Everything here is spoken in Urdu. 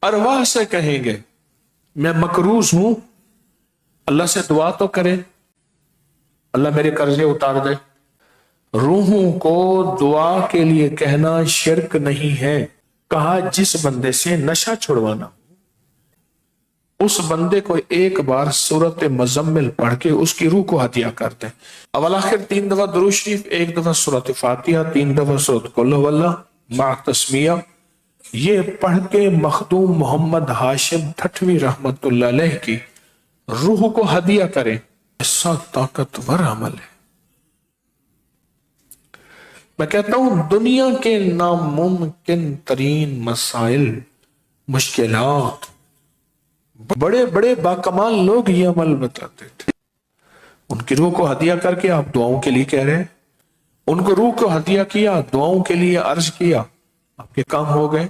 ارواح سے کہیں گے میں مقروض ہوں، اللہ سے دعا تو کرے اللہ میرے قرضے اتار دے۔ روحوں کو دعا کے لیے کہنا شرک نہیں ہے۔ کہا جس بندے سے نشہ چھڑوانا، اس بندے کو ایک بار سورت مزمل پڑھ کے اس کی روح کو ہدیہ کرتے ہیں۔ اول آخر 3 دفعہ درود شریف، 1 دفعہ سورت فاتحہ، 3 دفعہ سورت قل هو اللہ مع تسمیہ، یہ پڑھ کے مخدوم محمد ہاشم ٹھٹوی رحمت اللہ علیہ کی روح کو ہدیہ کریں۔ ایسا طاقتور عمل ہے، میں کہتا ہوں دنیا کے ناممکن ترین مسائل، مشکلات، بڑے بڑے باکمال لوگ یہ عمل بتاتے تھے۔ ان کی روح کو ہدیہ کر کے آپ دعاؤں کے لیے کہہ رہے ہیں، ان کو روح کو ہدیہ کیا، دعاؤں کے لیے عرض کیا، آپ کے کام ہو گئے۔